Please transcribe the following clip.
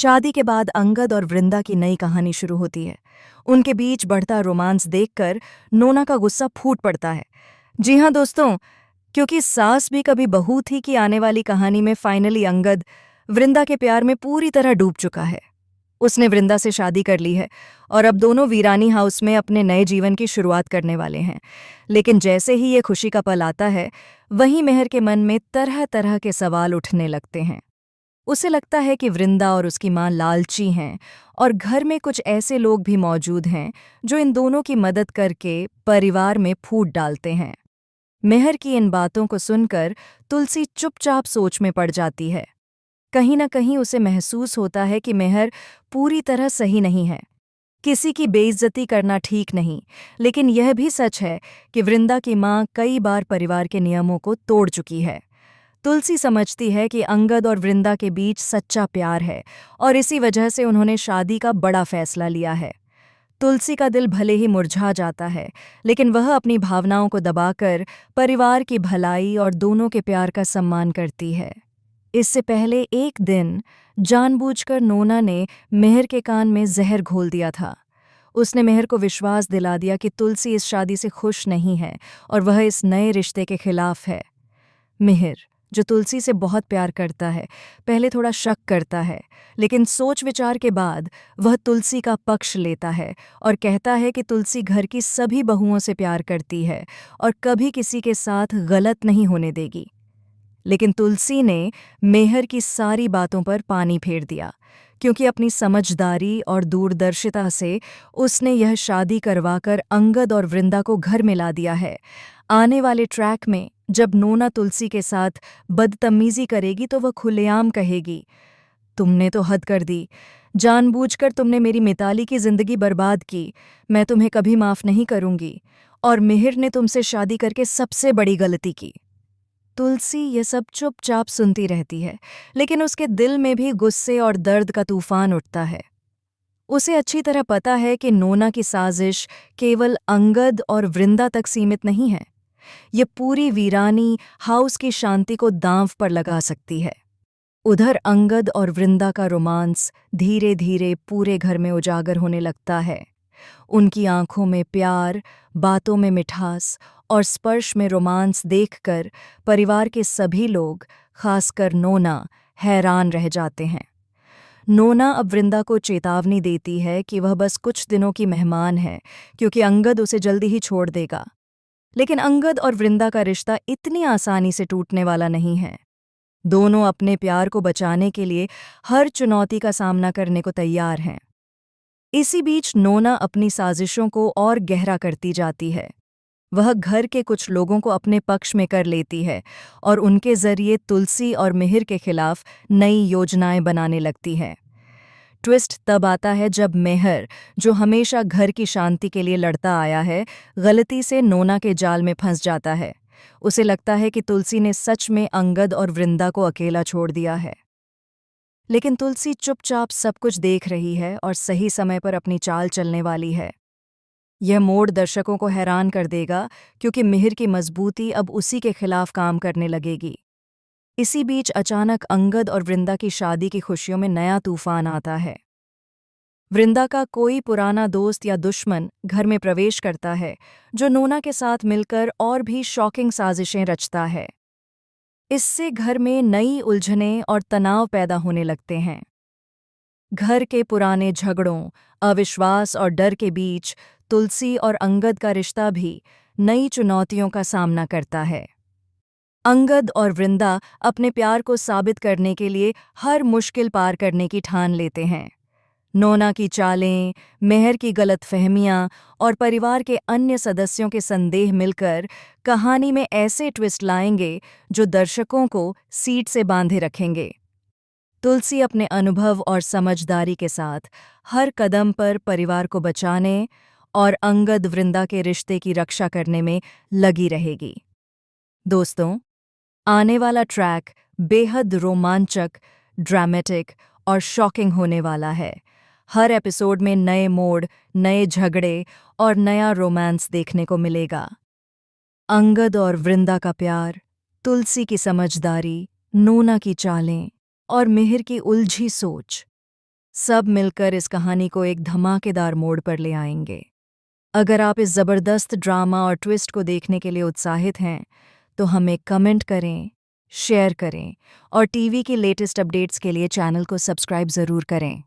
शादी के बाद अंगद और वृंदा की नई कहानी शुरू होती है। उनके बीच बढ़ता रोमांस देखकर नोना का गुस्सा फूट पड़ता है। जी हाँ दोस्तों, क्योंकि सास भी कभी बहू थी कि आने वाली कहानी में फाइनली अंगद वृंदा के प्यार में पूरी तरह डूब चुका है। उसने वृंदा से शादी कर ली है और अब दोनों वीरानी हाउस में अपने नए जीवन की शुरुआत करने वाले हैं। लेकिन जैसे ही ये खुशी का पल आता है, वहीं मेहर के मन में तरह तरह के सवाल उठने लगते हैं। उसे लगता है कि वृंदा और उसकी मां लालची हैं और घर में कुछ ऐसे लोग भी मौजूद हैं जो इन दोनों की मदद करके परिवार में फूट डालते हैं। मेहर की इन बातों को सुनकर तुलसी चुपचाप सोच में पड़ जाती है। कहीं न कहीं उसे महसूस होता है कि मेहर पूरी तरह सही नहीं है। किसी की बेइज्जती करना ठीक नहीं, लेकिन यह भी सच है कि वृंदा की मां कई बार परिवार के नियमों को तोड़ चुकी है। तुलसी समझती है कि अंगद और वृंदा के बीच सच्चा प्यार है और इसी वजह से उन्होंने शादी का बड़ा फैसला लिया है। तुलसी का दिल भले ही मुरझा जाता है, लेकिन वह अपनी भावनाओं को दबाकर परिवार की भलाई और दोनों के प्यार का सम्मान करती है। इससे पहले एक दिन जानबूझकर नोना ने मेहर के कान में जहर घोल दिया था। उसने मेहर को विश्वास दिला दिया कि तुलसी इस शादी से खुश नहीं है और वह इस नए रिश्ते के खिलाफ है। मेहर, जो तुलसी से बहुत प्यार करता है, पहले थोड़ा शक करता है, लेकिन सोच विचार के बाद वह तुलसी का पक्ष लेता है और कहता है कि तुलसी घर की सभी बहुओं से प्यार करती है और कभी किसी के साथ गलत नहीं होने देगी। लेकिन तुलसी ने मेहर की सारी बातों पर पानी फेर दिया, क्योंकि अपनी समझदारी और दूरदर्शिता से उसने यह शादी करवाकर अंगद और वृंदा को घर मिला दिया है। आने वाले ट्रैक में जब नोना तुलसी के साथ बदतमीजी करेगी तो वह खुलेआम कहेगी, तुमने तो हद कर दी, जानबूझकर तुमने मेरी मिताली की जिंदगी बर्बाद की, मैं तुम्हें कभी माफ नहीं करूंगी, और मेहर ने तुमसे शादी करके सबसे बड़ी गलती की। तुलसी ये सब चुपचाप सुनती रहती है, लेकिन उसके दिल में भी गुस्से और दर्द का तूफान उठता है। उसे अच्छी तरह पता है कि नोना की साजिश केवल अंगद और वृंदा तक सीमित नहीं है। ये पूरी वीरानी हाउस की शांति को दांव पर लगा सकती है। उधर अंगद और वृंदा का रोमांस धीरे धीरे पूरे घर में उजागर होने लगता है। उनकी आंखों में प्यार, बातों में मिठास और स्पर्श में रोमांस देखकर परिवार के सभी लोग, खासकर नोना, हैरान रह जाते हैं। नोना अब वृंदा को चेतावनी देती है कि वह बस कुछ दिनों की मेहमान है, क्योंकि अंगद उसे जल्दी ही छोड़ देगा। लेकिन अंगद और वृंदा का रिश्ता इतनी आसानी से टूटने वाला नहीं है। दोनों अपने प्यार को बचाने के लिए हर चुनौती का सामना करने को तैयार हैं। इसी बीच नोना अपनी साजिशों को और गहरा करती जाती है। वह घर के कुछ लोगों को अपने पक्ष में कर लेती है और उनके जरिए तुलसी और मेहर के खिलाफ नई योजनाएं बनाने लगती है। ट्विस्ट तब आता है जब मेहर, जो हमेशा घर की शांति के लिए लड़ता आया है, गलती से नोना के जाल में फंस जाता है। उसे लगता है कि तुलसी ने सच में अंगद और वृंदा को अकेला छोड़ दिया है। लेकिन तुलसी चुपचाप सब कुछ देख रही है और सही समय पर अपनी चाल चलने वाली है। यह मोड़ दर्शकों को हैरान कर देगा, क्योंकि मेहर की मजबूती अब उसी के खिलाफ काम करने लगेगी। इसी बीच अचानक अंगद और वृंदा की शादी की खुशियों में नया तूफान आता है। वृंदा का कोई पुराना दोस्त या दुश्मन घर में प्रवेश करता है, जो नोना के साथ मिलकर और भी शॉकिंग साजिशें रचता है। इससे घर में नई उलझनें और तनाव पैदा होने लगते हैं। घर के पुराने झगड़ों, अविश्वास और डर के बीच तुलसी और अंगद का रिश्ता भी नई चुनौतियों का सामना करता है। अंगद और वृंदा अपने प्यार को साबित करने के लिए हर मुश्किल पार करने की ठान लेते हैं। नोना की चालें, मेहर की गलतफहमियां और परिवार के अन्य सदस्यों के संदेह मिलकर कहानी में ऐसे ट्विस्ट लाएंगे जो दर्शकों को सीट से बांधे रखेंगे। तुलसी अपने अनुभव और समझदारी के साथ हर कदम पर परिवार को बचाने और अंगद वृंदा के रिश्ते की रक्षा करने में लगी रहेगी। दोस्तों, आने वाला ट्रैक बेहद रोमांचक, ड्रामेटिक और शॉकिंग होने वाला है। हर एपिसोड में नए मोड़, नए झगड़े और नया रोमांस देखने को मिलेगा। अंगद और वृंदा का प्यार, तुलसी की समझदारी, नोना की चालें और मेहर की उलझी सोच, सब मिलकर इस कहानी को एक धमाकेदार मोड़ पर ले आएंगे। अगर आप इस ज़बरदस्त ड्रामा और ट्विस्ट को देखने के लिए उत्साहित हैं, तो हमें कमेंट करें, शेयर करें और टीवी की लेटेस्ट अपडेट्स के लिए चैनल को सब्सक्राइब ज़रूर करें।